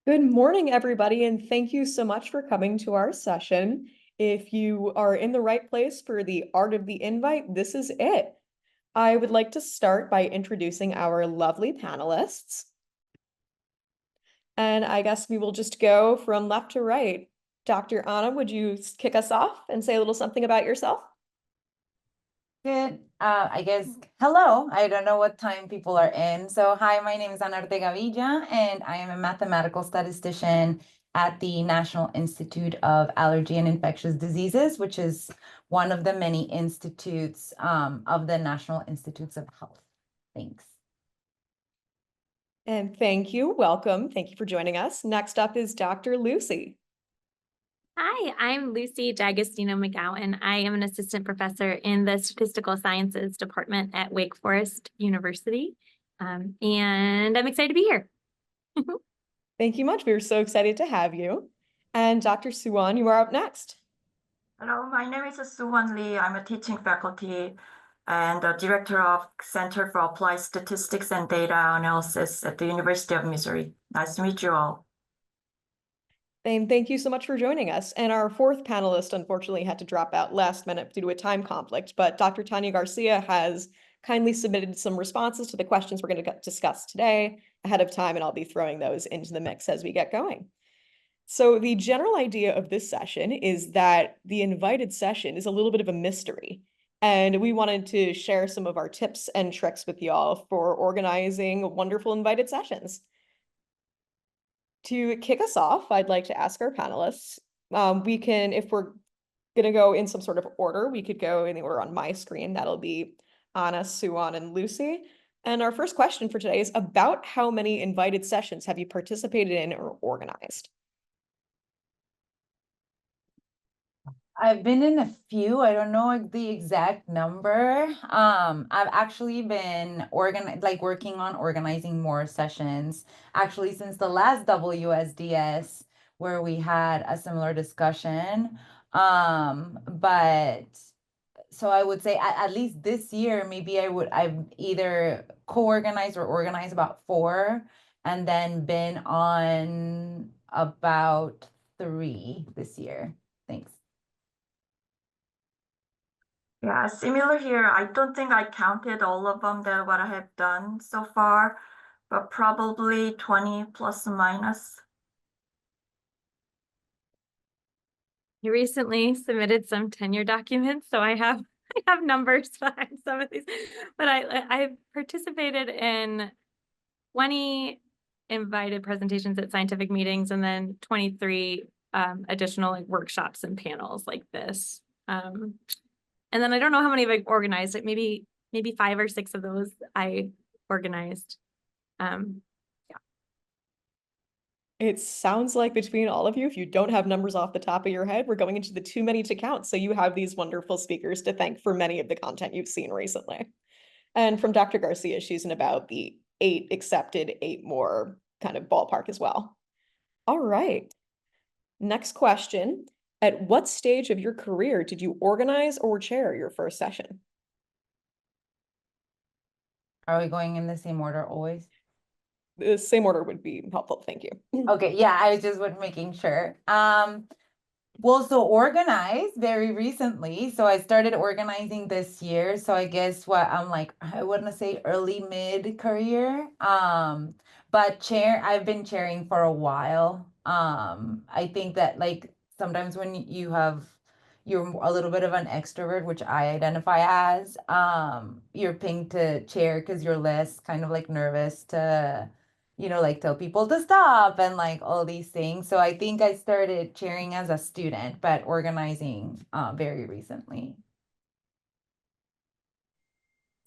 Good morning, everybody, and thank you so much for coming to our session. If you are in the right place for the art of the invite, this is it. I would like to start by introducing our lovely panelists. And I guess we will just go from left to right. Dr. Anna, would you kick us off and say a little something about yourself? Good. I guess, hello. I don't know what time people are in. So, hi, my name is Ana Ortega Villa, and I am a mathematical statistician at the National Institute of Allergy and Infectious Diseases, which is one of the many institutes of the National Institutes of Health. Thanks. And thank you. Welcome. Thank you for joining us. Next up is Dr. Lucy. Hi, I'm Lucy D'Agostino McGowan. I am an assistant professor in the Statistical Sciences Department at Wake Forest University, and I'm excited to be here. Thank you much. We are so excited to have you. And Dr. Suwan, you are up next. Hello, my name is Suwan Lee. I'm a teaching faculty and a director of Center for Applied Statistics and Data Analysis at the University of Missouri. Nice to meet you all. And thank you so much for joining us. And our fourth panelist unfortunately had to drop out last minute due to a time conflict, but Dr. Tanya Garcia has kindly submitted some responses to the questions we're going to discuss today ahead of time, and I'll be throwing those into the mix as we get going. So the general idea of this session is that the invited session is a little bit of a mystery, and we wanted to share some of our tips and tricks with y'all for organizing wonderful invited sessions. To kick us off, I'd like to ask our panelists, if we're gonna go in some sort of order, we could go in the order on my screen. That'll be Anna, Suwan, and Lucy. And our first question for today is about how many invited sessions have you participated in or organized? I've been in a few. I don't know the exact number. I've actually been working on organizing more sessions actually since the last WSDS where we had a similar discussion. But so I would say at least this year, maybe I've either co-organized or organized about 4 and then been on about 3 this year. Thanks. Yeah, similar here. I don't think I counted all of them that what I have done so far, but probably 20 plus or minus. You recently submitted some tenure documents, so I have numbers behind some of these, but I participated in 20 invited presentations at scientific meetings and then 23 additional workshops and panels like this. And then I don't know how many I've organized, like maybe 5 or 6 of those I organized. Yeah. It sounds like between all of you, if you don't have numbers off the top of your head, we're going into the too many to count. So you have these wonderful speakers to thank for many of the content you've seen recently. And from Dr. Garcia, she's in about the 8 accepted, 8 more kind of ballpark as well. All right. Next question. At what stage of your career did you organize or chair your first session? Are we going in the same order always? The same order would be helpful. Thank you. Okay, yeah, I was just making sure. Well, so organized very recently. So I started organizing this year. So I guess I wouldn't say early mid career. But I've been chairing for a while. I think that sometimes when you're a little bit of an extrovert, which I identify as, you're pinged to chair because you're less kind of nervous to tell people to stop and all these things. So I think I started chairing as a student, but organizing very recently.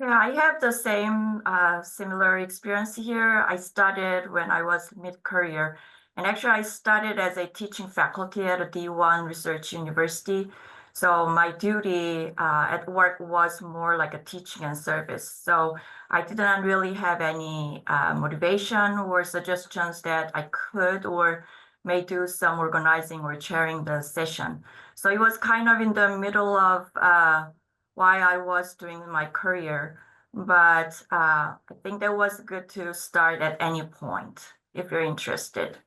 Yeah, I have the same similar experience here. I started when I was mid-career, and actually I started as a teaching faculty at a D1 research university. So my duty at work was more like a teaching and service. So I didn't really have any motivation or suggestions that I could or may do some organizing or chairing the session. So it was kind of in the middle of why I was doing my career. But I think that was good to start at any point if you're interested.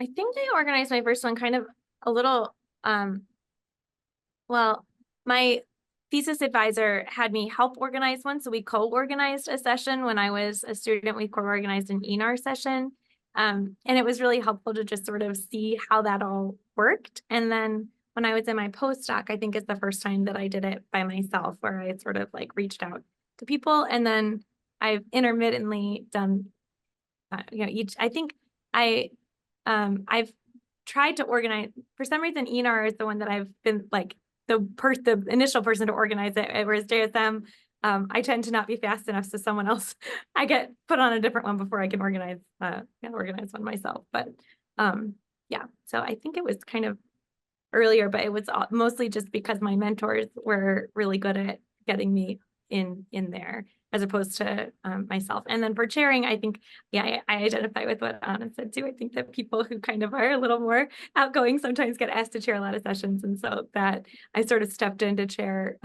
I think I organized my first one kind of a little, well, my thesis advisor had me help organize one. So we co-organized a session when I was a student. We co-organized an ENAR session. And it was really helpful to just sort of see how that all worked. And then when I was in my postdoc, I think it's the first time that I did it by myself, where I sort of like reached out to people. And then I've intermittently done, I think I've tried to organize, for some reason, ENAR is the one that I've been like the initial person to organize it, whereas JSM, I tend to not be fast enough, so someone else, I get put on a different one before I can organize one myself. But yeah, so I think it was kind of earlier, but it was mostly just because my mentors were really good at getting me in there, as opposed to myself. And then for chairing, I think, yeah, I identify with what Anna said too. I think that people who kind of are a little more outgoing sometimes get asked to chair a lot of sessions. And so that I sort of stepped in to chair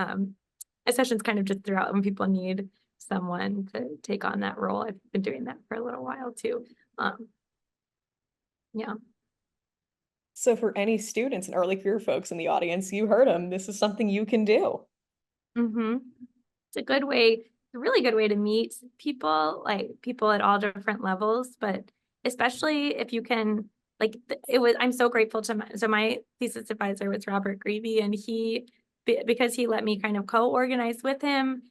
sessions kind of just throughout when people need someone to take on that role. I've been doing that for a little while too. Yeah. So for any students and early career folks in the audience, you heard them. This is something you can do. It's a good way, a really good way to meet people, like people at all different levels, but especially if you can, like, I'm so grateful to my thesis advisor was Robert Greavy, and because he let me kind of co-organize with him,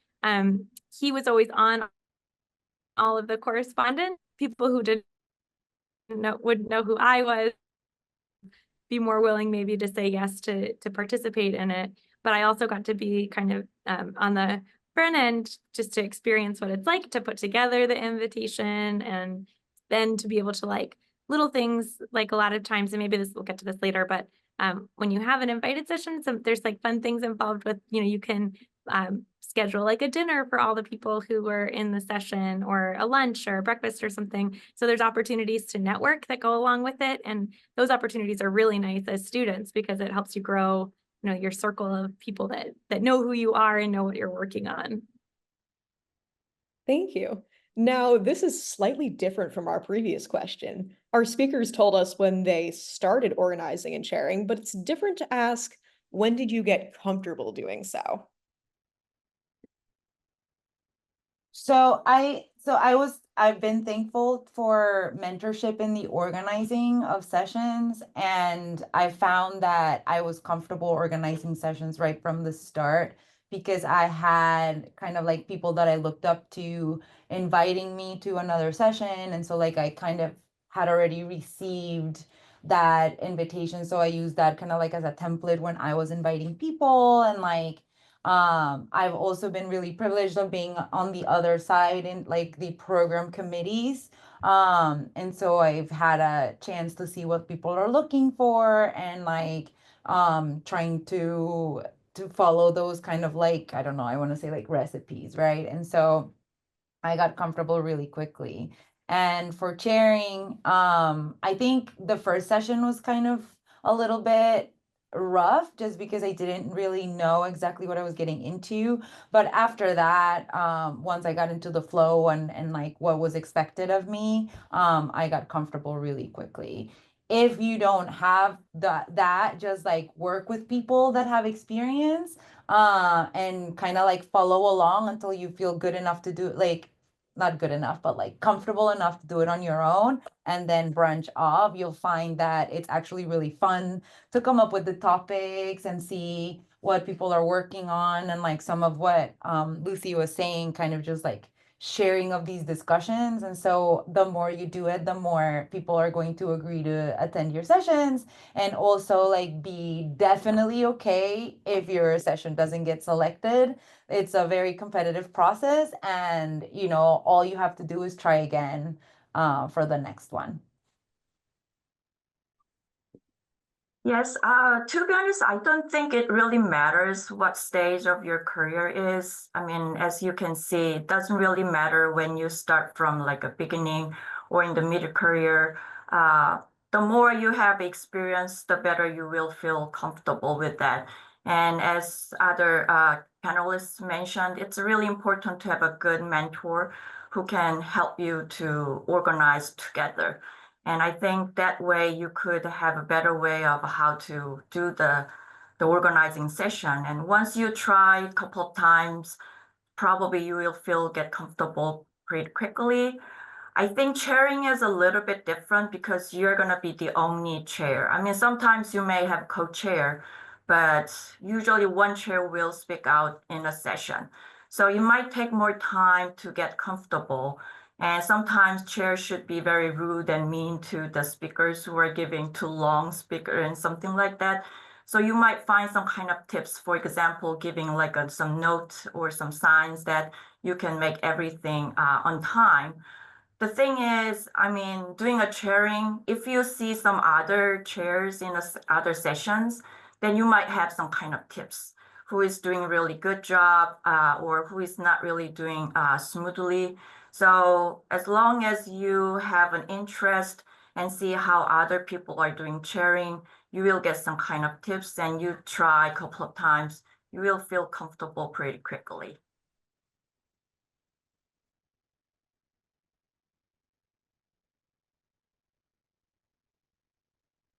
he was always on all of the correspondence. People who didn't know would know who I was, be more willing maybe to say yes to participate in it. But I also got to be kind of on the front end, just to experience what it's like to put together the invitation, and then to be able to like little things, like a lot of times, and maybe we'll get to this later, but when you have an invited session, there's like fun things involved with, you can schedule like a dinner for all the people who were in the session, or a lunch or a breakfast or something. So there's opportunities to network that go along with it. And those opportunities are really nice as students, because it helps you grow, your circle of people that know who you are and know what you're working on. Thank you. Now, this is slightly different from our previous question. Our speakers told us when they started organizing and sharing, but it's different to ask, when did you get comfortable doing so? I've been thankful for mentorship in the organizing of sessions, and I found that I was comfortable organizing sessions right from the start, because I had kind of like people that I looked up to inviting me to another session. And so like I kind of had already received that invitation. So I used that kind of like as a template when I was inviting people. And like I've also been really privileged of being on the other side in like the program committees. And so I've had a chance to see what people are looking for, and like trying to follow those kind of like, I don't know, I want to say like recipes, right? And so I got comfortable really quickly. And for chairing, I think the first session was kind of a little bit rough, just because I didn't really know exactly what I was getting into. But after that, once I got into the flow and like what was expected of me, I got comfortable really quickly. If you don't have that, just like work with people that have experience, and kind of like follow along until you feel good enough to do it, like not good enough, but like comfortable enough to do it on your own, and then branch off. You'll find that it's actually really fun to come up with the topics and see what people are working on. And like some of what Lucy was saying, kind of just like sharing of these discussions. And so the more you do it, the more people are going to agree to attend your sessions, and also like be definitely okay if your session doesn't get selected. It's a very competitive process, and all you have to do is try again for the next one. Yes, to be honest, I don't think it really matters what stage of your career is. I mean, as you can see, it doesn't really matter when you start from like a beginning or in the mid-career. The more you have experience, the better you will feel comfortable with that. And as other panelists mentioned, it's really important to have a good mentor who can help you to organize together. And I think that way you could have a better way of how to do the organizing session. And once you try a couple of times, probably you will get comfortable pretty quickly. I think chairing is a little bit different because you're going to be the only chair. I mean, sometimes you may have co-chair, but usually one chair will speak out in a session. So it might take more time to get comfortable. And sometimes chairs should be very rude and mean to the speakers who are giving too long speaker and something like that. So you might find some kind of tips, for example, giving like some notes or some signs that you can make everything on time. The thing is, I mean, doing a chairing, if you see some other chairs in other sessions, then you might have some kind of tips. Who is doing a really good job or who is not really doing smoothly. So as long as you have an interest and see how other people are doing chairing, you will get some kind of tips, and you try a couple of times, you will feel comfortable pretty quickly.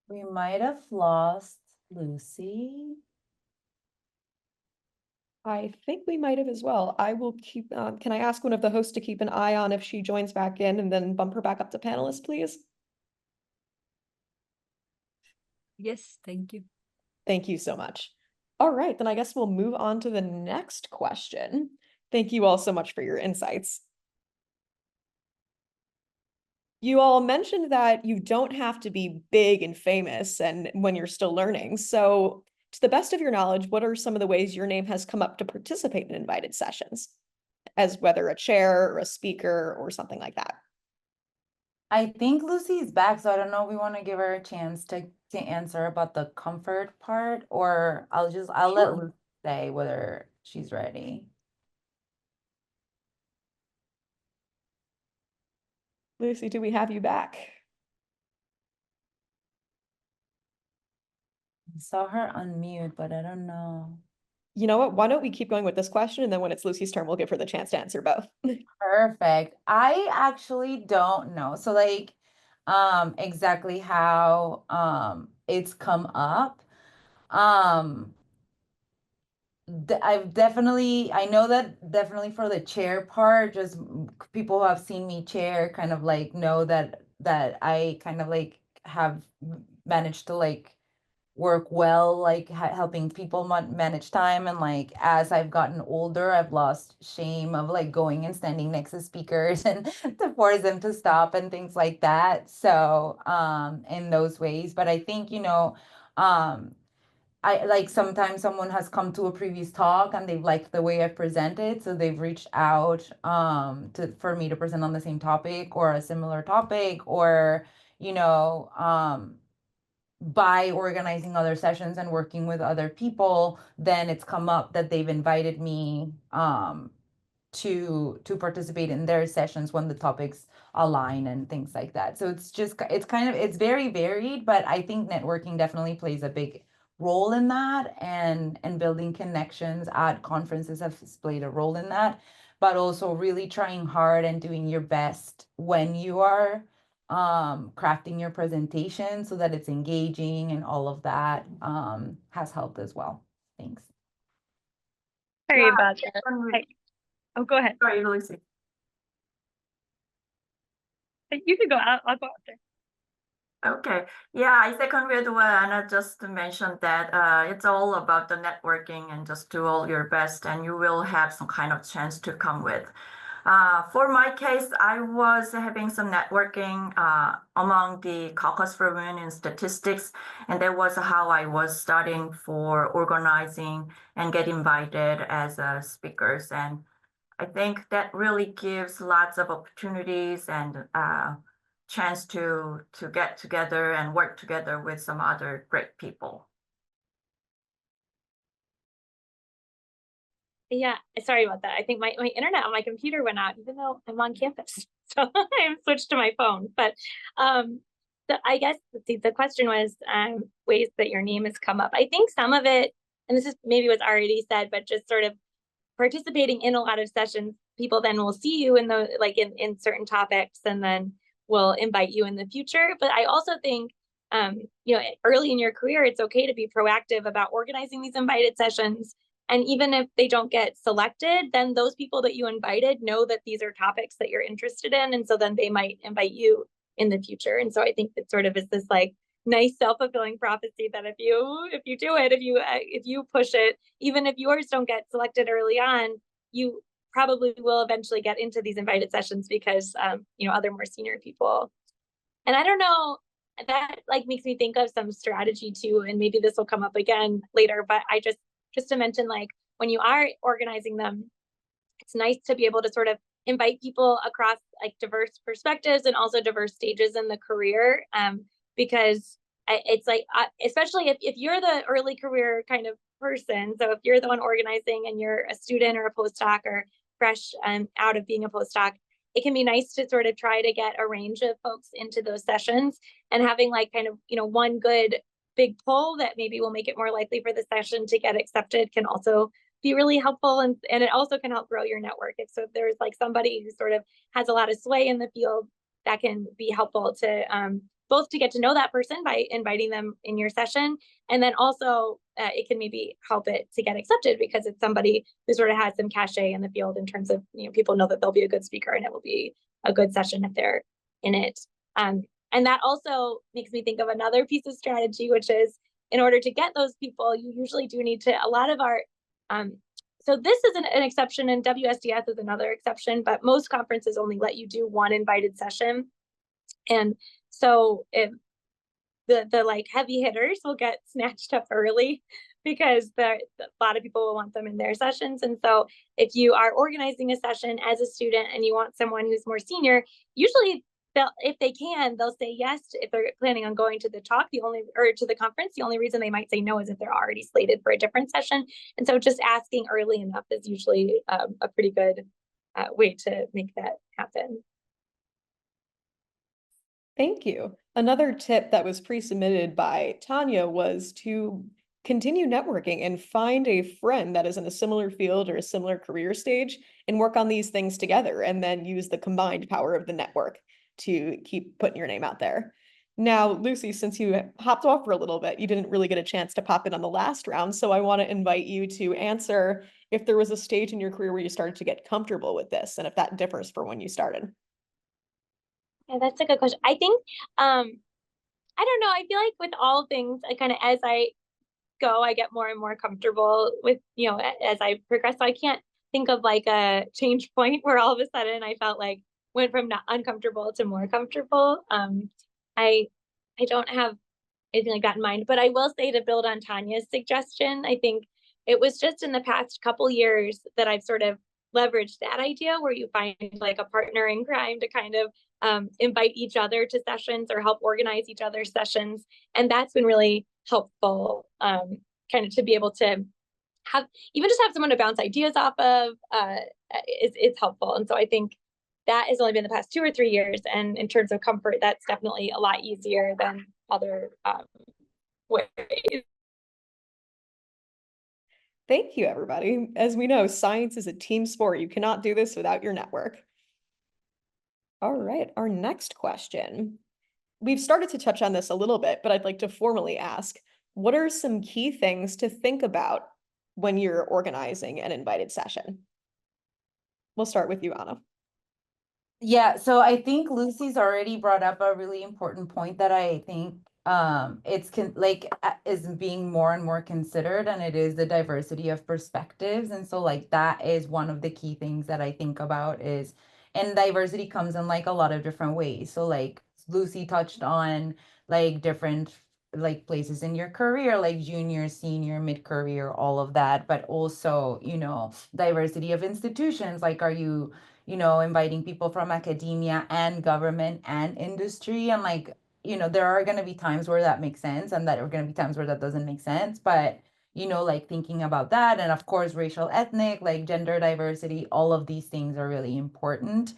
We might have lost Lucy. I think we might have as well. I will keep, can I ask one of the hosts to keep an eye on if she joins back in and then bump her back up to panelist, please? Yes, thank you. Thank you so much. All right, then I guess we'll move on to the next question. Thank you all so much for your insights. You all mentioned that you don't have to be big and famous and when you're still learning. So to the best of your knowledge, what are some of the ways your name has come up to participate in invited sessions, as whether a chair or a speaker or something like that? I think Lucy's back, so I don't know if we want to give her a chance to answer about the comfort part, or I'll let Sure. Lucy say whether she's ready. Lucy, do we have you back? I saw her unmute, but I don't know. You know what? Why don't we keep going with this question, and then when it's Lucy's turn, we'll give her the chance to answer both. Perfect. I actually don't know. So like exactly how it's come up. I know that definitely for the chair part, just people who have seen me chair kind of like know that I kind of like have managed to like work well, like helping people manage time. And like as I've gotten older, I've lost shame of like going and standing next to speakers and to force them to stop and things like that. So in those ways, but I think, I like sometimes someone has come to a previous talk and they've liked the way I presented, so they've reached out for me to present on the same topic or a similar topic, or by organizing other sessions and working with other people, then it's come up that they've invited me to participate in their sessions when the topics align and things like that. So it's very varied, but I think networking definitely plays a big role in that, and building connections at conferences has played a role in that, but also really trying hard and doing your best when you are crafting your presentation so that it's engaging, and all of that has helped as well. Thanks. Sorry Yeah, about that. Oh, go ahead. Sorry, Lucy. You can go. I'll go after. Okay. Yeah, I second with what Anna just mentioned, that it's all about the networking and just do all your best and you will have some kind of chance to come with. For my case, I was having some networking among the caucus for women in statistics, and that was how I was starting for organizing and get invited as speakers. And I think that really gives lots of opportunities and chance to get together and work together with some other great people. Yeah, sorry about that. I think my internet on my computer went out, even though I'm on campus. So I switched to my phone. But I guess the question was ways that your name has come up. I think some of it, and this is maybe what's already said, but just sort of participating in a lot of sessions, people then will see you in the in certain topics, and then will invite you in the future. But I also think, you know, early in your career, it's okay to be proactive about organizing these invited sessions. And even if they don't get selected, then those people that you invited know that these are topics that you're interested in. And so then they might invite you in the future. And so I think it sort of is this like nice self-fulfilling prophecy that if you do it, if you push it, even if yours don't get selected early on, you probably will eventually get into these invited sessions because you know, other more senior people. And I don't know, that like makes me think of some strategy too, and maybe this will come up again later, but I just to mention, like when you are organizing them, it's nice to be able to sort of invite people across like diverse perspectives and also diverse stages in the career, because it's like, especially if you're the early career kind of person, so if you're the one organizing and you're a student or a postdoc or fresh out of being a postdoc, it can be nice to sort of try to get a range of folks into those sessions, and having like kind of, you know, one good big pull that maybe will make it more likely for the session to get accepted can also be really helpful. And it also can help grow your network. If there's like somebody who sort of has a lot of sway in the field, that can be helpful to both to get to know that person by inviting them in your session, and then also it can maybe help it to get accepted because it's somebody who sort of has some cachet in the field in terms of, you know, people know that they'll be a good speaker and it will be a good session if they're in it. And that also makes me think of another piece of strategy, which is in order to get those people, you usually do need to, a lot of our, so this is an exception, and WSDS is another exception, but most conferences only let you do one invited session. And so if the like heavy hitters will get snatched up early because a lot of people will want them in their sessions. And so if you are organizing a session as a student and you want someone who's more senior, usually if they can, they'll say yes if they're planning on going to the talk. Or to the conference, the only reason they might say no is if they're already slated for a different session. And so just asking early enough is usually a pretty good way to make that happen. Thank you. Another tip that was pre-submitted by Tanya was to continue networking and find a friend that is in a similar field or a similar career stage and work on these things together, and then use the combined power of the network to keep putting your name out there. Now, Lucy, since you hopped off for a little bit, you didn't really get a chance to pop in on the last round, so I want to invite you to answer if there was a stage in your career where you started to get comfortable with this, and if that differs from when you started. Yeah, that's a good question. I think, I don't know, I feel like with all things, I kind of, as I go, I get more and more comfortable with, you know, as I progress. So I can't think of like a change point where all of a sudden I felt like went from not uncomfortable to more comfortable. I don't have anything like that in mind, but I will say, to build on Tanya's suggestion, I think it was just in the past couple years that I've sort of leveraged that idea where you find like a partner in crime to kind of invite each other to sessions or help organize each other's sessions. And that's been really helpful, kind of to be able to have, even just have someone to bounce ideas off of, it's helpful. And so I think that has only been the past 2 or 3 years. And in terms of comfort, that's definitely a lot easier than other ways. Thank you, everybody. As we know, science is a team sport. You cannot do this without your network. All right, our next question. We've started to touch on this a little bit, but I'd like to formally ask, what are some key things to think about when you're organizing an invited session? We'll start with you, Anna. Yeah, so I think Lucy's already brought up a really important point that I think is being more and more considered, and it is the diversity of perspectives. And so like that is one of the key things that I think about is, and diversity comes in like a lot of different ways. So like Lucy touched on like different like places in your career, like junior, senior, mid-career, all of that, but also, you know, diversity of institutions. Like, are you inviting people from academia and government and industry? And like, there are going to be times where that makes sense, and that are going to be times where that doesn't make sense. But, like thinking about that, and of course, racial, ethnic, like gender diversity, all of these things are really important.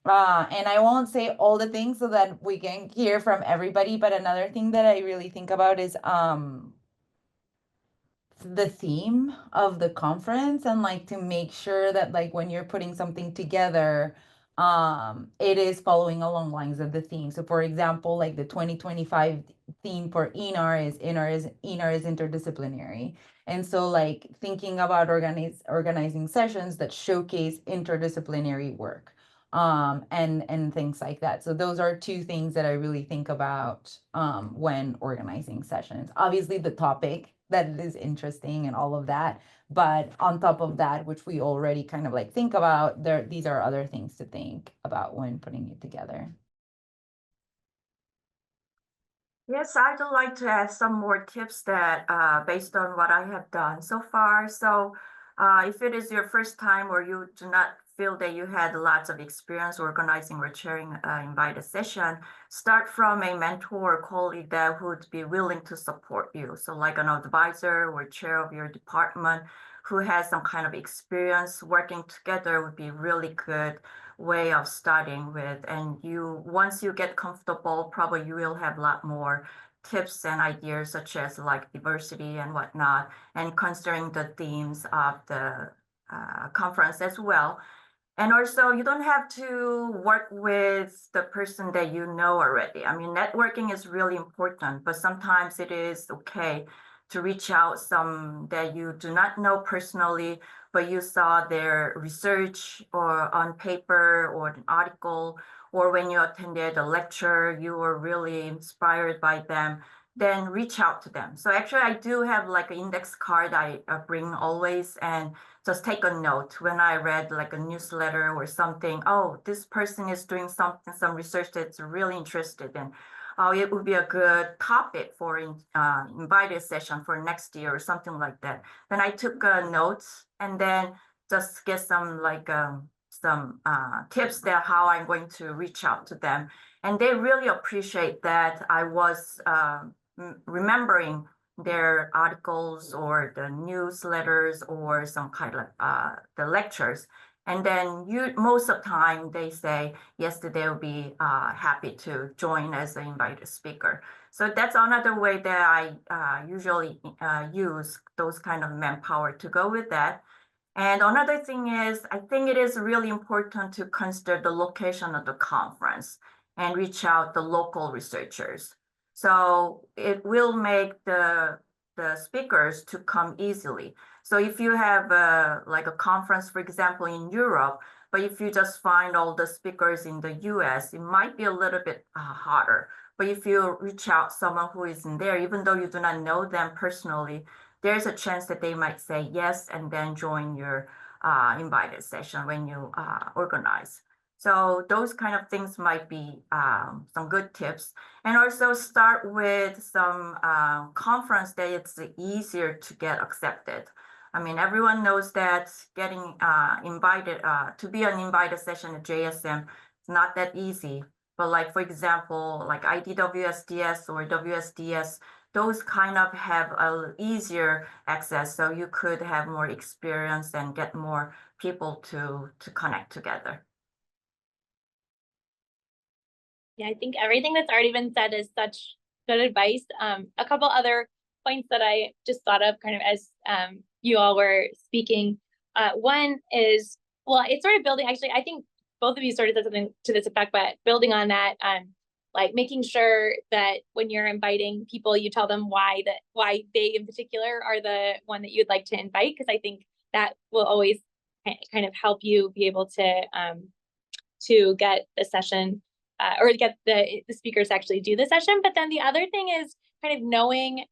And I won't say all the things so that we can hear from everybody, but another thing that I really think about is the theme of the conference, and like to make sure that like when you're putting something together, it is following along lines of the theme. So for example, like the 2025 theme for ENAR is interdisciplinary. And so like thinking about organizing sessions that showcase interdisciplinary work, and things like that. So those are two things that I really think about when organizing sessions. Obviously the topic that is interesting and all of that, but on top of that, which we already kind of like think about, these are other things to think about when putting it together. Yes, I'd like to add some more tips that based on what I have done so far. So if it is your first time or you do not feel that you had lots of experience organizing or chairing an invited session, start from a mentor or colleague that would be willing to support you. So like an advisor or chair of your department who has some kind of experience working together would be really good way of starting with. And once you get comfortable, probably you will have a lot more tips and ideas such as like diversity and whatnot, and considering the themes of the conference as well. And also, you don't have to work with the person that you know already. I mean, networking is really important, but sometimes it is okay to reach out some that you do not know personally, but you saw their research or on paper or an article, or when you attended a lecture, you were really inspired by them, then reach out to them. So actually, I do have like an index card I bring always, and just take a note when I read like a newsletter or something. Oh, this person is doing something, some research that's really interested in. Oh, it would be a good topic for invited session for next year or something like that. Then I took notes and then just get some like some tips that how I'm going to reach out to them. And they really appreciate that I was remembering their articles or the newsletters or some kind of the lectures. And then most of the time they say, yes, they'll be happy to join as an invited speaker. So that's another way that I usually use those kind of manpower to go with that. And another thing is, I think it is really important to consider the location of the conference and reach out to local researchers. So it will make the speakers to come easily. So if you have like a conference, for example, in Europe, but if you just find all the speakers in the US, it might be a little bit harder. But if you reach out someone who is in there, even though you do not know them personally, there's a chance that they might say yes and then join your invited session when you organize. So those kind of things might be some good tips. And also start with some conference that it's easier to get accepted. I mean, everyone knows that getting invited to be an invited session at JSM is not that easy. But like, for example, like IDWSDS or WSDS, those kind of have a easier access. So you could have more experience and get more people to connect together. Yeah, I think everything that's already been said is such good advice. A couple other points that I just thought of kind of as you all were speaking. One is, well, it's sort of building, actually, I think both of you sort of said something to this effect, but building on that, like making sure that when you're inviting people, you tell them why they in particular are the one that you'd like to invite, because I think that will always kind of help you be able to get the session or get the speakers to actually do the session. But then the other thing is kind of knowing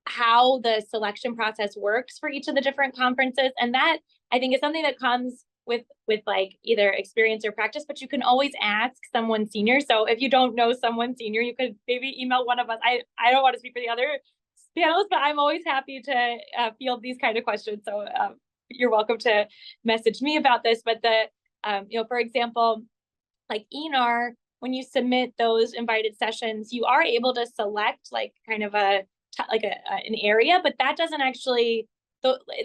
how the selection process works for each of the different conferences. And that I think is something that comes with like either experience or practice, but you can always ask someone senior. So if you don't know someone senior, you could maybe email one of us. I don't want to speak for the other panelists, but I'm always happy to field these kind of questions. So you're welcome to message me about this. But you know, for example, like ENAR, when you submit those invited sessions, you are able to select like kind of an area, but that doesn't actually,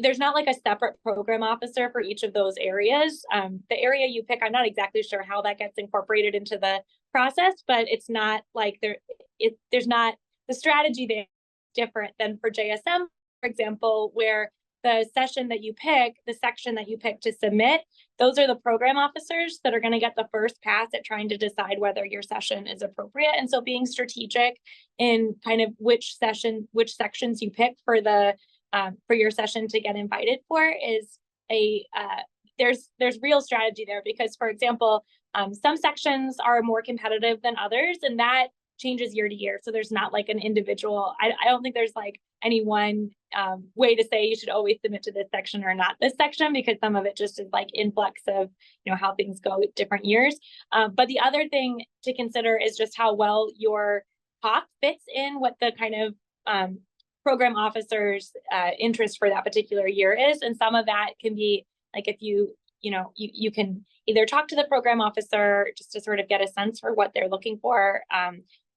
there's not like a separate program officer for each of those areas. The area you pick, I'm not exactly sure how that gets incorporated into the process, but it's not like there's not the strategy there different than for JSM, for example, where the session that you pick, the section that you pick to submit, those are the program officers that are going to get the first pass at trying to decide whether your session is appropriate. And so being strategic in kind of which sections you pick for your session to get invited for is there's real strategy there, because, for example, some sections are more competitive than others, and that changes year to year. So there's not like an individual, I don't think there's like any one way to say you should always submit to this section or not this section, because some of it just is like influx of, you know, how things go different years. But the other thing to consider is just how well your talk fits in what the kind of program officer's interest for that particular year is. And some of that can be like, if you can either talk to the program officer just to sort of get a sense for what they're looking for,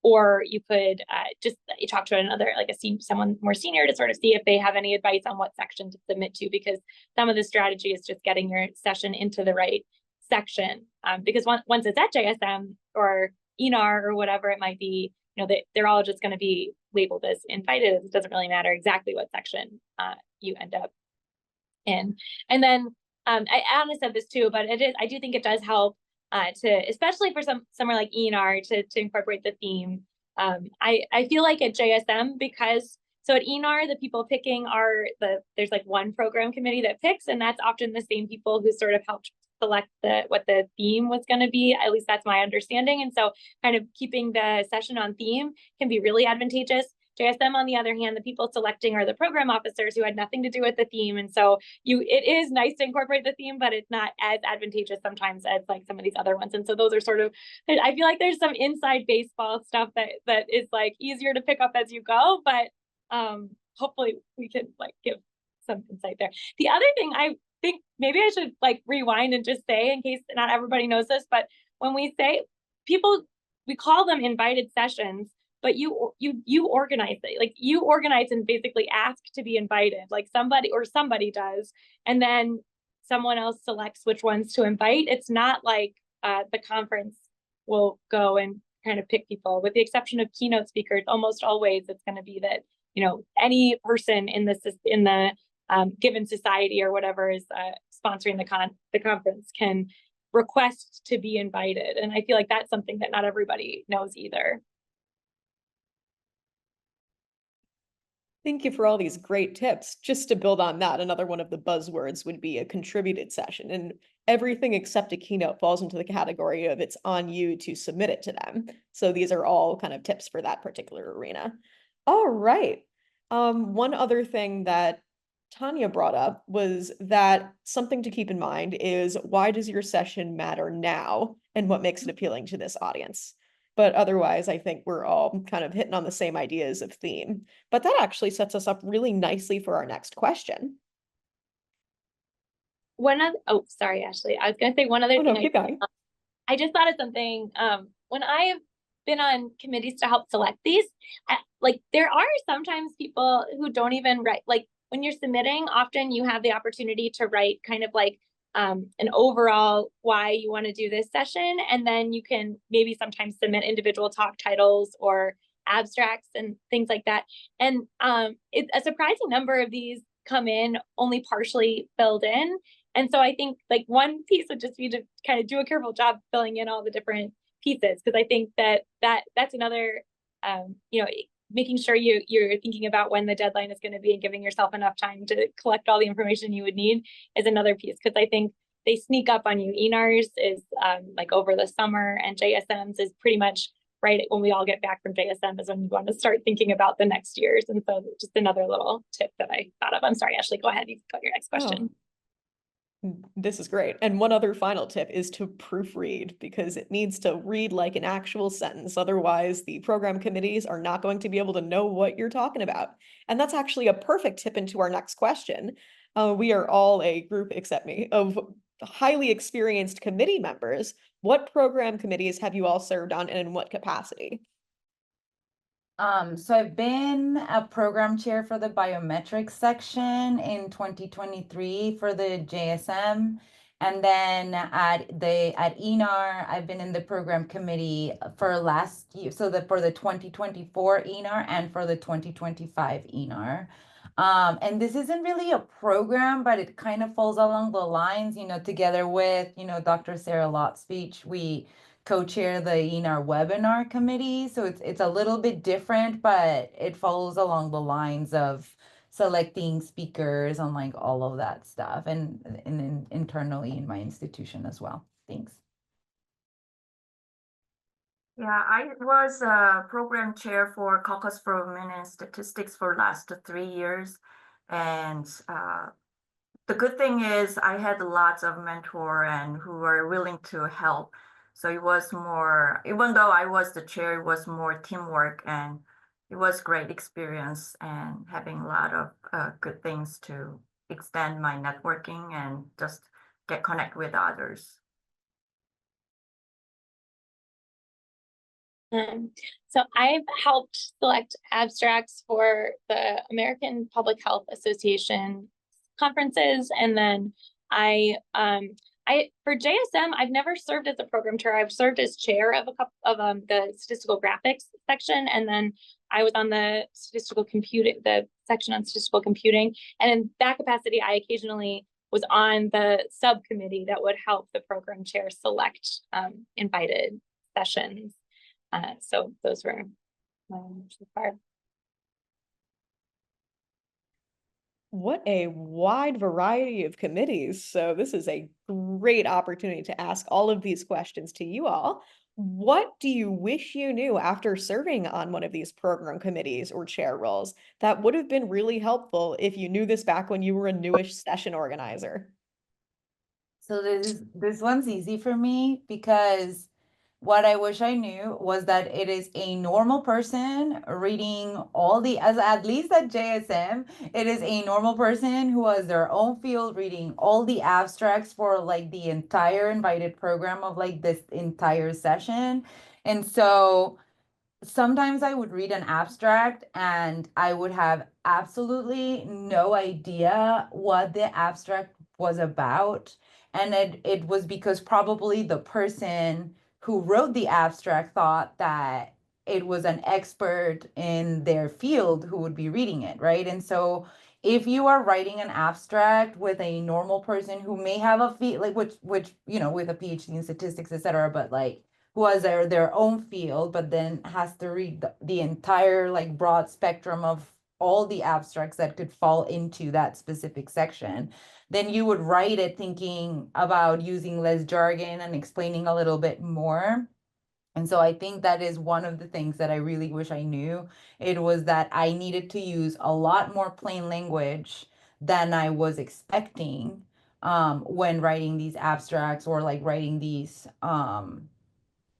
or you could just talk to another, like someone more senior, to sort of see if they have any advice on what section to submit to, because some of the strategy is just getting your session into the right section. Because once it's at JSM or ENAR or whatever it might be, you know, they're all just going to be labeled as invited. It doesn't really matter exactly what section you end up in. And then Anna said this too, but I do think it does help especially for somewhere like ENR to incorporate the theme. I feel like at JSM, because so at ENR, the people picking there's like one program committee that picks, and that's often the same people who sort of helped select what the theme was going to be. At least that's my understanding. And so kind of keeping the session on theme can be really advantageous. JSM, on the other hand, the people selecting are the program officers who had nothing to do with the theme. And so it is nice to incorporate the theme, but it's not as advantageous sometimes as like some of these other ones. And so those are sort of, I feel like there's some inside baseball stuff that is like easier to pick up as you go, but hopefully we can like give some insight there. The other thing I think maybe I should like rewind and just say, in case not everybody knows this, but when we say we call them invited sessions, but you organize it. Like you organize and basically ask to be invited, like somebody does, and then someone else selects which ones to invite. It's not like the conference will go and kind of pick people, with the exception of keynote speakers. Almost always it's going to be that, you know, any person in the given society or whatever is sponsoring the conference can request to be invited. And I feel like that's something that not everybody knows either. Thank you for all these great tips. Just to build on that, another one of the buzzwords would be a contributed session, and everything except a keynote falls into the category of it's on you to submit it to them. So these are all kind of tips for that particular arena. All right. One other thing that Tanya brought up was that something to keep in mind is, why does your session matter now, and what makes it appealing to this audience? But otherwise, I think we're all kind of hitting on the same ideas of theme. But that actually sets us up really nicely for our next question. Oh, sorry, Ashley. I was going to say one other thing. No, keep going. I just thought of something. When I have been on committees to help select these, like there are sometimes people who don't even write, like when you're submitting, often you have the opportunity to write kind of like an overall why you want to do this session, and then you can maybe sometimes submit individual talk titles or abstracts and things like that. And a surprising number of these come in only partially filled in. And so I think like one piece would just be to kind of do a careful job filling in all the different pieces, because I think that's another making sure you're thinking about when the deadline is going to be and giving yourself enough time to collect all the information you would need is another piece, because I think they sneak up on you. ENARS is like over the summer, and JSMs is pretty much right when we all get back from JSM is when you want to start thinking about the next years. And so just another little tip that I thought of. I'm sorry, Ashley, go ahead. You got your next question. This is great. And one other final tip is to proofread, because it needs to read like an actual sentence. Otherwise, the program committees are not going to be able to know what you're talking about. And that's actually a perfect tip into our next question. We are all a group, except me, of highly experienced committee members. What program committees have you all served on, and in what capacity? So I've been a program chair for the biometrics section in 2023 for the JSM. And then at ENAR, I've been in the program committee for last year. So for the 2024 ENAR and for the 2025 ENAR. And this isn't really a program, but it kind of falls along the lines, together with, Dr. Sarah Lott's speech, we co-chair the ENAR webinar committee. So it's a little bit different, but it follows along the lines of selecting speakers on like all of that stuff and internally in my institution as well. Thanks. Yeah, I was a program chair for Caucus for Women in Statistics for last 3 years. And the good thing is I had lots of mentor and who were willing to help. So it was more, even though I was the chair, it was more teamwork, and it was great experience and having a lot of good things to extend my networking and just get connect with others. So I've helped select abstracts for the American Public Health Association conferences, and then I for JSM I've never served as a program chair. I've served as chair of a couple of the statistical graphics section, and then I was on the statistical computing, the section on statistical computing, and in that capacity I occasionally was on the subcommittee that would help the program chair select invited sessions. So those were so far. What a wide variety of committees. So this is a great opportunity to ask all of these questions to you all. What do you wish you knew after serving on one of these program committees or chair roles that would have been really helpful if you knew this back when you were a newish session organizer? So this one's easy for me, because what I wish I knew was that it is a normal person reading at least at JSM, it is a normal person who has their own field reading all the abstracts for like the entire invited program of like this entire session. And so sometimes I would read an abstract and I would have absolutely no idea what the abstract was about. And it was because probably the person who wrote the abstract thought that it was an expert in their field who would be reading it, right? And so if you are writing an abstract with a normal person who may have a field, like which with a PhD in statistics, etc., but like who has their own field, but then has to read the entire like broad spectrum of all the abstracts that could fall into that specific section, then you would write it thinking about using less jargon and explaining a little bit more. And so I think that is one of the things that I really wish I knew. It was that I needed to use a lot more plain language than I was expecting when writing these abstracts or like writing these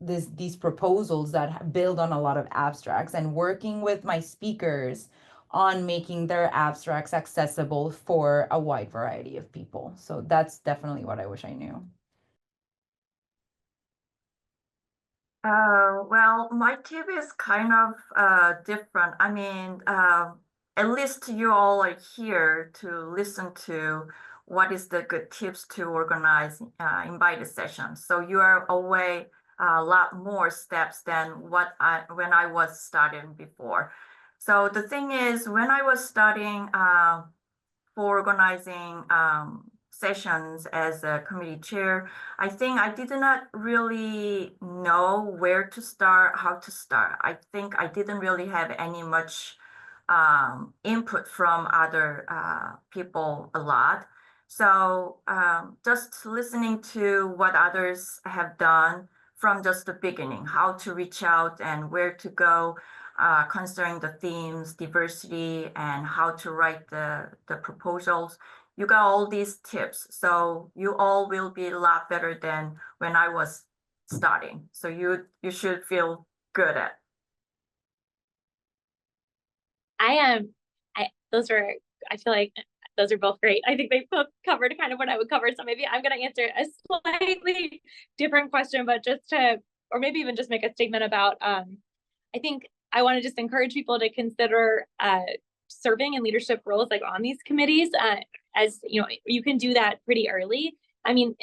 these proposals that build on a lot of abstracts, and working with my speakers on making their abstracts accessible for a wide variety of people. So that's definitely what I wish I knew. Well, my tip is kind of different. I mean, at least you all are here to listen to what is the good tips to organize invited sessions. So you are away a lot more steps than when I was studying before. So the thing is, when I was studying for organizing sessions as a committee chair, I think I did not really know where to start, how to start. I think I didn't really have any much input from other people a lot. So just listening to what others have done from just the beginning, how to reach out and where to go, considering the themes, diversity, and how to write the proposals. You got all these tips, so you all will be a lot better than when I was starting. So you should feel good at. I feel like those are both great. I think they both covered kind of what I would cover. So maybe I'm going to answer a slightly different question, but or maybe even just make a statement about, I think I want to just encourage people to consider serving in leadership roles like on these committees. As you know, you can do that pretty early. I mean,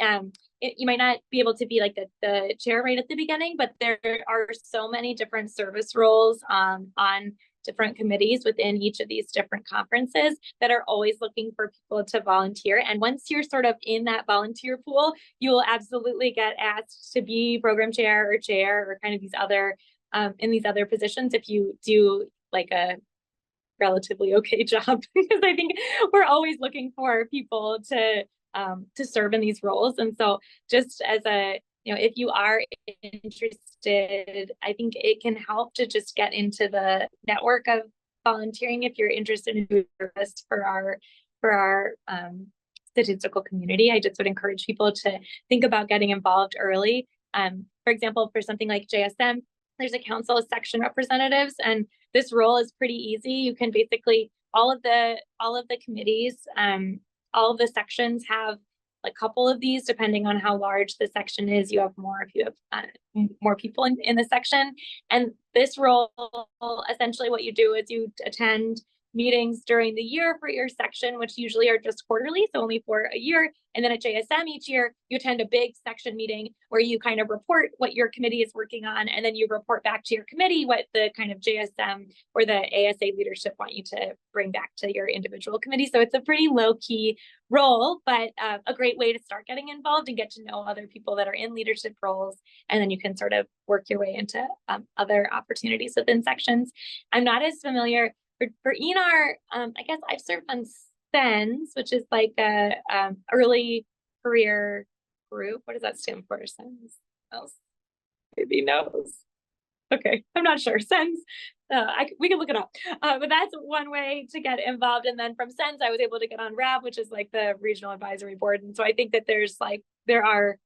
you might not be able to be like the chair right at the beginning, but there are so many different service roles on different committees within each of these different conferences that are always looking for people to volunteer. And once you're sort of in that volunteer pool, you will absolutely get asked to be program chair or kind of these other in these other positions if you do like a relatively okay job, because I think we're always looking for people to serve in these roles. And so just as a, if you are interested, I think it can help to just get into the network of volunteering if you're interested in doing service for our statistical community. I just would encourage people to think about getting involved early. For example, for something like JSM, there's a council of section representatives, and this role is pretty easy. You can basically, all of the committees, all of the sections have a couple of these, depending on how large the section is. You have more if you have more people in the section. And this role, essentially what you do is you attend meetings during the year for your section, which usually are just quarterly, so only for a year. And then at JSM each year, you attend a big section meeting where you kind of report what your committee is working on, and then you report back to your committee what the kind of JSM or the ASA leadership want you to bring back to your individual committee. So it's a pretty low-key role, but a great way to start getting involved and get to know other people that are in leadership roles, and then you can sort of work your way into other opportunities within sections. I'm not as familiar for ENAR. I guess I've served on SENS, which is like a early career group. What does that stand for? SENS? Else? Maybe knows. Okay, I'm not sure. SENS, we can look it up. But that's one way to get involved. And then from SENS, I was able to get on RAB, which is like the Regional Advisory Board. And so I think that there are,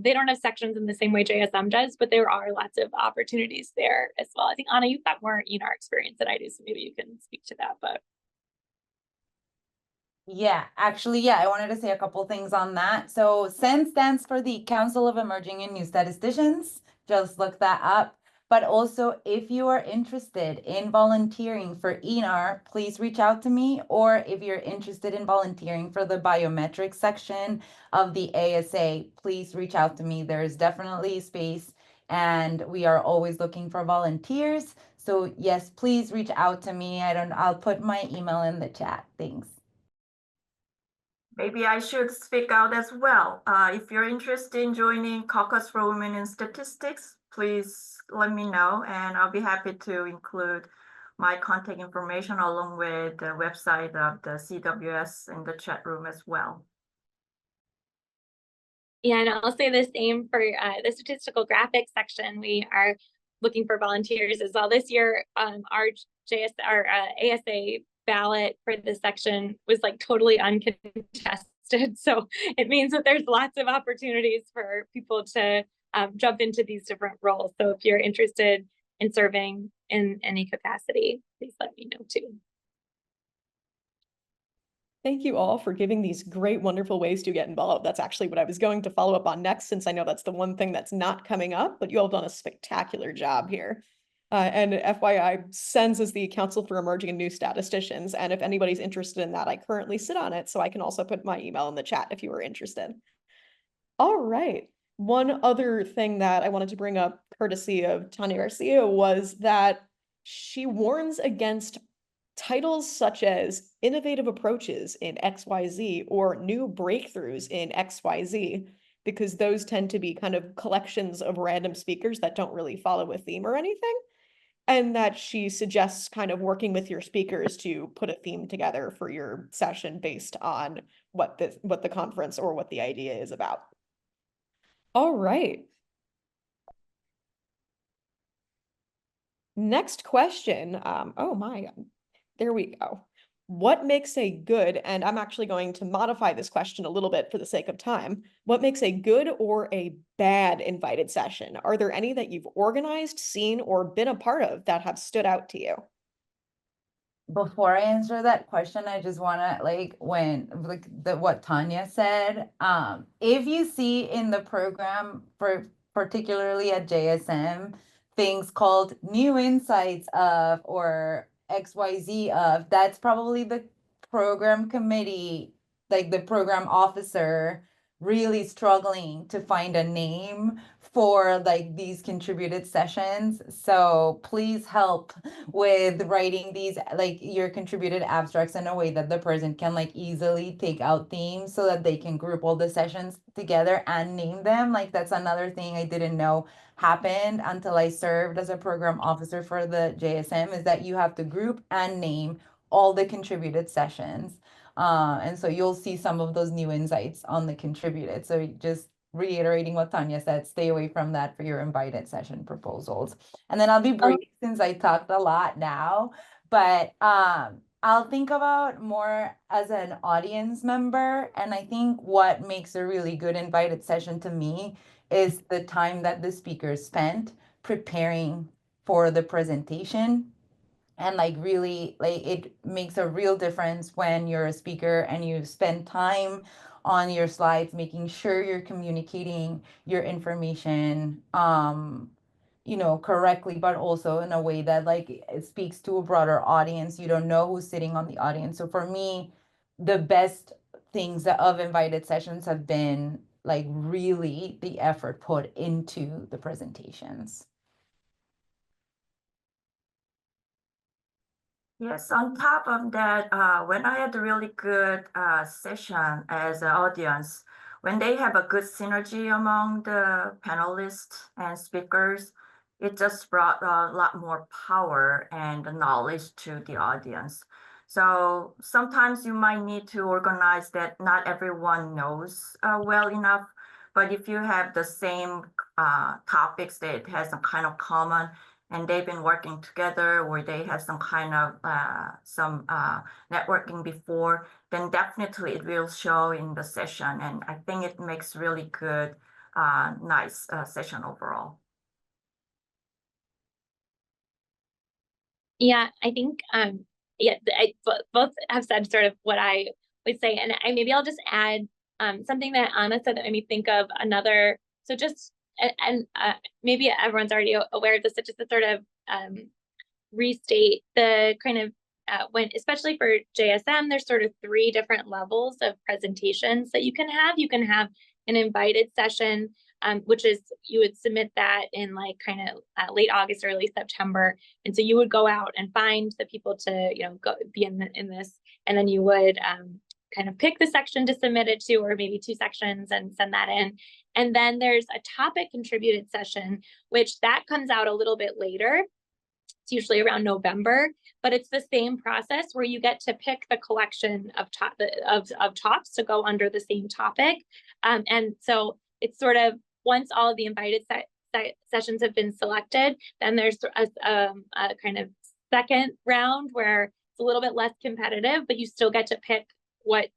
they don't have sections in the same way JSM does, but there are lots of opportunities there as well. I think, Anna, you've got more ENAR experience than I do, so maybe you can speak to that. But yeah, actually, yeah, I wanted to say a couple things on that. So SEN stands for the Council of Emerging and New Statisticians. Just look that up. But also, if you are interested in volunteering for ENAR, please reach out to me. Or if you're interested in volunteering for the biometrics section of the ASA, please reach out to me. There is definitely space, and we are always looking for volunteers. So yes, please reach out to me. I'll put my email in the chat. Thanks. Maybe I should speak out as well. If you're interested in joining Caucus for Women in Statistics, please let me know, and I'll be happy to include my contact information along with the website of the CWS in the chat room as well. yeah, and I'll say the same for the statistical graphics section. We are looking for volunteers as well. This year, our ASA ballot for this section was like totally uncontested. So it means that there's lots of opportunities for people to jump into these different roles. So if you're interested in serving in any capacity, please let me know too. Thank you all for giving these great, wonderful ways to get involved. That's actually what I was going to follow up on next, since I know that's the one thing that's not coming up, but you all have done a spectacular job here. And FYI, SENS is the Council for Emerging and New Statisticians. And if anybody's interested in that, I currently sit on it, so I can also put my email in the chat if you are interested. All right. One other thing that I wanted to bring up, courtesy of Tanya Garcia, was that she warns against titles such as innovative approaches in XYZ or new breakthroughs in XYZ, because those tend to be kind of collections of random speakers that don't really follow a theme or anything. And that she suggests kind of working with your speakers to put a theme together for your session based on what the conference or what the idea is about. All right. Next question. Oh my, there we go. What makes a good, and I'm actually going to modify this question a little bit for the sake of time. What makes a good or a bad invited session? Are there any that you've organized, seen, or been a part of that have stood out to you? Before I answer that question, I just wanna what Tanya said. If you see in the program, particularly at JSM, things called new insights of or XYZ of, that's probably the program committee, like the program officer, really struggling to find a name for like these contributed sessions. So please help with writing these, like your contributed abstracts in a way that the person can like easily take out themes so that they can group all the sessions together and name them. Like that's another thing I didn't know happened until I served as a program officer for the JSM, is that you have to group and name all the contributed sessions. And so you'll see some of those new insights on the contributed. So just reiterating what Tanya said, stay away from that for your invited session proposals. And then I'll be brief since I talked a lot now, but I'll think about more as an audience member. And I think what makes a really good invited session to me is the time that the speaker spent preparing for the presentation. And like really, like it makes a real difference when you're a speaker and you spend time on your slides, making sure you're communicating your information, correctly, but also in a way that like it speaks to a broader audience. You don't know who's sitting on the audience. So for me, the best things of invited sessions have been like really the effort put into the presentations. Yes, on top of that, when I had a really good session as an audience, when they have a good synergy among the panelists and speakers, it just brought a lot more power and knowledge to the audience. So sometimes you might need to organize that not everyone knows well enough, but if you have the same topics that has some kind of common, and they've been working together, or they have some kind of networking before, then definitely it will show in the session. And I think it makes really good, nice session overall. Yeah, I think both have said sort of what I would say, and maybe I'll just add something that Anna said that made me think of another. So just and maybe everyone's already aware of this, but just to sort of restate the kind of when, especially for JSM, there's sort of 3 different levels of presentations that you can have. You can have an invited session, which is you would submit that in like kind of late August, early September, and so you would go out and find the people to go be in this, and then you would kind of pick the section to submit it to, or maybe 2 sections, and send that in. And then there's a topic contributed session, which that comes out a little bit later. It's usually around November, but it's the same process where you get to pick the collection of talks to go under the same topic. And so it's sort of, once all of the invited sessions have been selected, then there's a kind of second round where it's a little bit less competitive, but you still get to pick what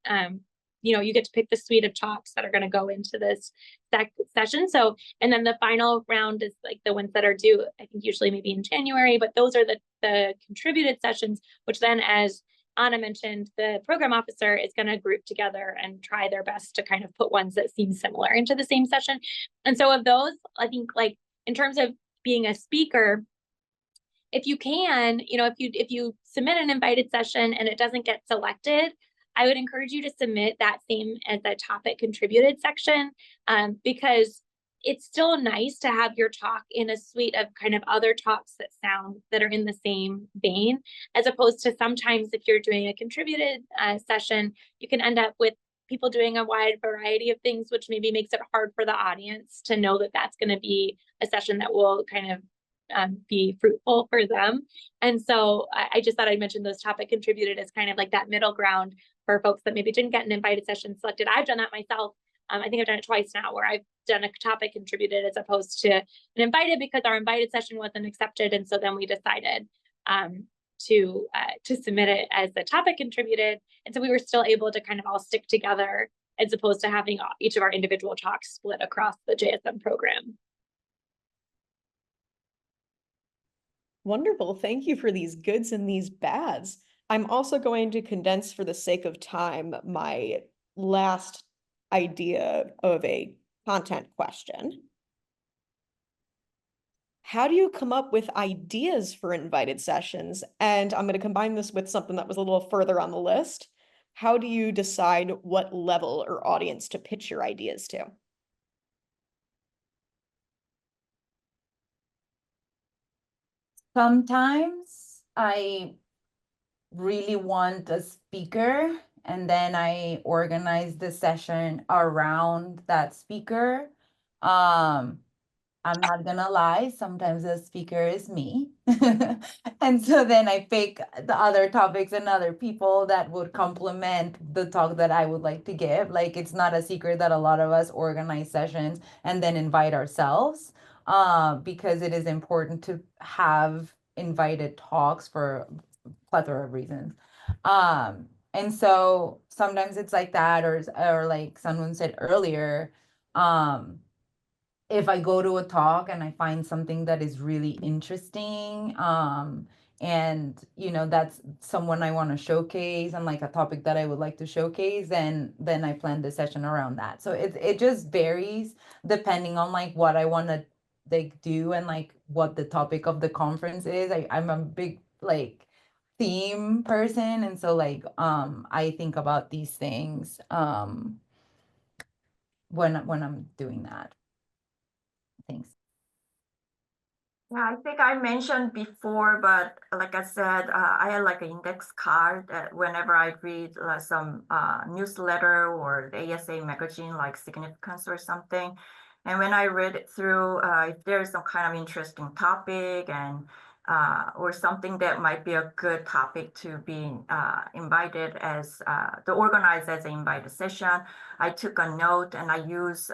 you get to pick the suite of talks that are going to go into this session. So, and then the final round is like the ones that are due, I think usually maybe in January, but those are the contributed sessions, which then, as Anna mentioned, the program officer is going to group together and try their best to kind of put ones that seem similar into the same session. And so of those, I think like in terms of being a speaker, if you can, if you submit an invited session and it doesn't get selected, I would encourage you to submit that same as a topic contributed section, because it's still nice to have your talk in a suite of kind of other talks that are in the same vein, as opposed to sometimes if you're doing a contributed session, you can end up with people doing a wide variety of things, which maybe makes it hard for the audience to know that that's going to be a session that will kind of be fruitful for them. And so I just thought I'd mention those topic contributed as kind of like that middle ground for folks that maybe didn't get an invited session selected. I've done that myself. I think I've done it twice now, where I've done a topic contributed as opposed to an invited, because our invited session wasn't accepted. And so then we decided to submit it as a topic contributed. And so we were still able to kind of all stick together, as opposed to having each of our individual talks split across the JSM program. Wonderful. Thank you for these goods and these bads. I'm also going to condense, for the sake of time, my last idea of a content question. How do you come up with ideas for invited sessions? And I'm going to combine this with something that was a little further on the list. How do you decide what level or audience to pitch your ideas to? Sometimes I really want a speaker, and then I organize the session around that speaker. I'm not gonna lie, sometimes the speaker is me. And so then I pick the other topics and other people that would complement the talk that I would like to give. Like, it's not a secret that a lot of us organize sessions and then invite ourselves, because it is important to have invited talks for a plethora of reasons. And so sometimes it's like that, or like someone said earlier, if I go to a talk and I find something that is really interesting, and that's someone I want to showcase and like a topic that I would like to showcase, then I plan the session around that. So it just varies depending on like what I want to like do and like what the topic of the conference is. I'm a big like theme person, and so like I think about these things when I'm doing that. Thanks. Yeah, I think I mentioned before, but like I said, I had like an index card that whenever I read some newsletter or the ASA magazine, like Significance or something, and when I read it through, if there's some kind of interesting topic and or something that might be a good topic to be invited as to organize as an invited session, I took a note and I use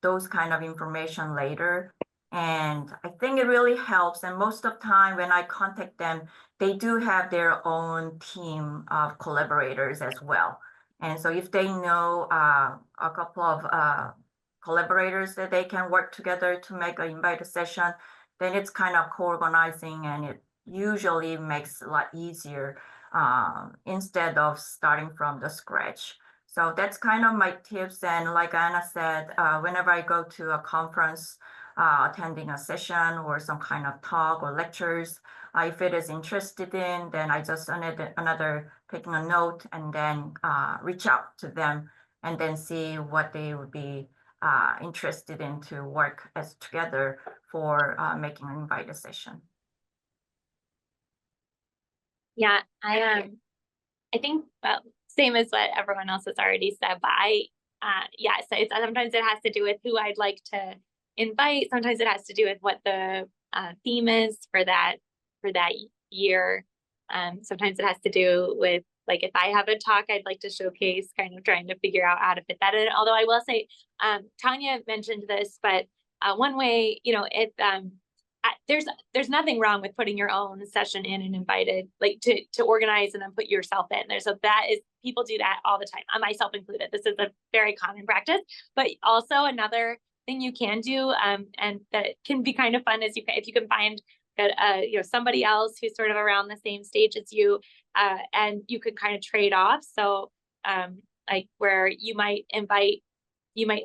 those kind of information later. And I think it really helps. And most of the time when I contact them, they do have their own team of collaborators as well. And so if they know a couple of collaborators that they can work together to make an invited session, then it's kind of co-organizing, and it usually makes it a lot easier instead of starting from the scratch. So that's kind of my tips. And like Anna said, whenever I go to a conference, attending a session or some kind of talk or lectures, if it is interested in, then I just another taking a note and then reach out to them and then see what they would be interested in to work as together for making an invited session. Yeah, I think same as what everyone else has already said, but yeah, so sometimes it has to do with who I'd like to invite. Sometimes it has to do with what the theme is for that year. Sometimes it has to do with like if I have a talk I'd like to showcase, kind of trying to figure out how to fit that in. Although I will say, Tanya mentioned this, but one way, there's nothing wrong with putting your own session in and invited, like to organize and then put yourself in there. So people do that all the time, myself included. This is a very common practice. But also another thing you can do, and that can be kind of fun, is if you can find somebody else who's sort of around the same stage as you, and you could kind of trade off. So like where you might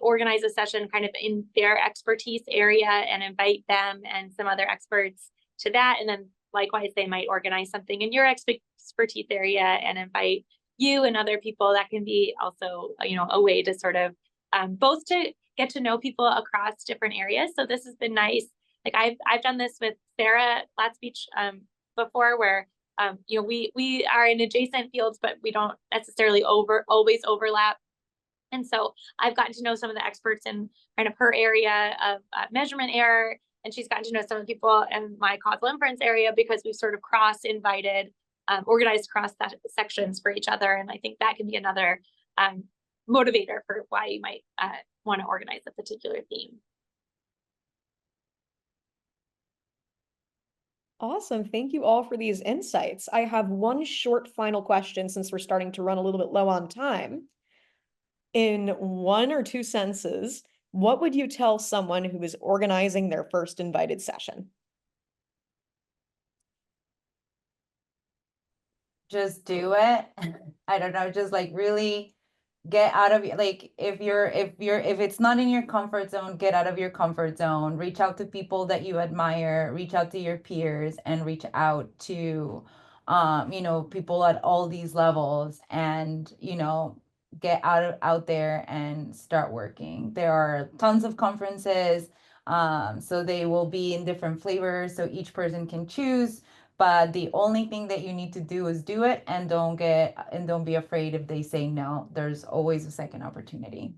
organize a session kind of in their expertise area and invite them and some other experts to that. And then likewise, they might organize something in your expertise area and invite you and other people. That can be also, a way to sort of both to get to know people across different areas. So this has been nice. Like I've done this with Sarah Latspeech before, where we are in adjacent fields, but we don't necessarily always overlap. And so I've gotten to know some of the experts in kind of her area of measurement error, and she's gotten to know some of the people in my causal inference area, because we've sort of cross-invited, organized cross sections for each other. And I think that can be another motivator for why you might want to organize a particular theme. Awesome. Thank you all for these insights. I have one short final question, since we're starting to run a little bit low on time. In 1 or 2 sentences, what would you tell someone who is organizing their first invited session? Just do it. I don't know, just like really get out of like, if it's not in your comfort zone, get out of your comfort zone, reach out to people that you admire, reach out to your peers, and reach out to people at all these levels, and get out there and start working. There are tons of conferences. So they will be in different flavors, so each person can choose. But the only thing that you need to do is do it, and don't be afraid if they say no. There's always a second opportunity.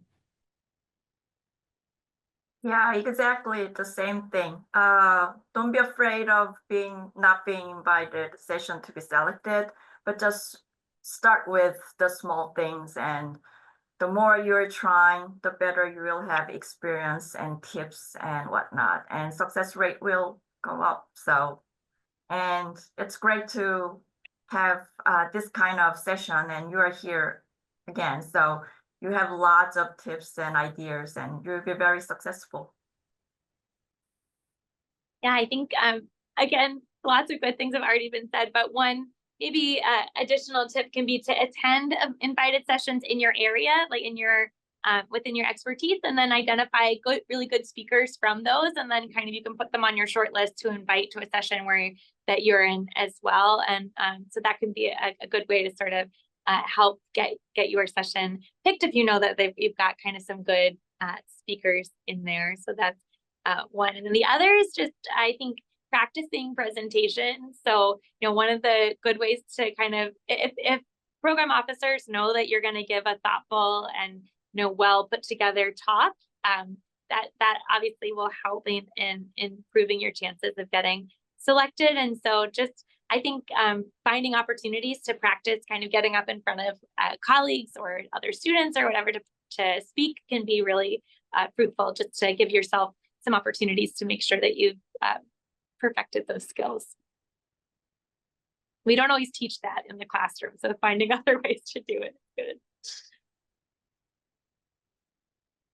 Yeah, exactly the same thing. Don't be afraid of not being invited session to be selected, but just start with the small things, and the more you're trying, the better you will have experience and tips and whatnot, and success rate will go up. So, and it's great to have this kind of session, and you are here again. So you have lots of tips and ideas, and you'll be very successful. Yeah, I think again, lots of good things have already been said, but one maybe additional tip can be to attend invited sessions in your area, like in your within your expertise, and then identify really good speakers from those, and then kind of you can put them on your short list to invite to a session that you're in as well. And so that can be a good way to sort of help get your session picked if you know that you've got kind of some good speakers in there. So that's one. And then the other is just, I think, practicing presentation. So, one of the good ways to kind of, if program officers know that you're going to give a thoughtful and, well put together talk, that obviously will help in improving your chances of getting selected. And so just, I think finding opportunities to practice kind of getting up in front of colleagues or other students or whatever to speak can be really fruitful, just to give yourself some opportunities to make sure that you've perfected those skills. We don't always teach that in the classroom, so finding other ways to do it is good.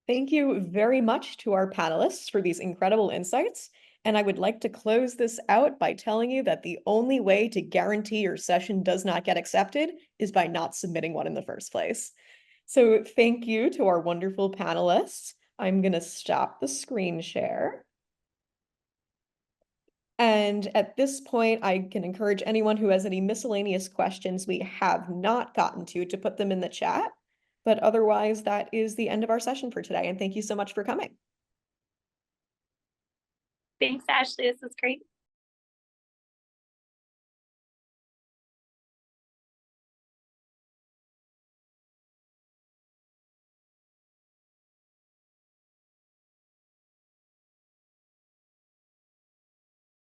Thank you very much to our panelists for these incredible insights. And I would like to close this out by telling you that the only way to guarantee your session does not get accepted is by not submitting one in the first place. So thank you to our wonderful panelists. I'm going to stop the screen share. And at this point, I can encourage anyone who has any miscellaneous questions we have not gotten to put them in the chat. But otherwise, that is the end of our session for today. And thank you so much for coming. Thanks, Ashley. This was great.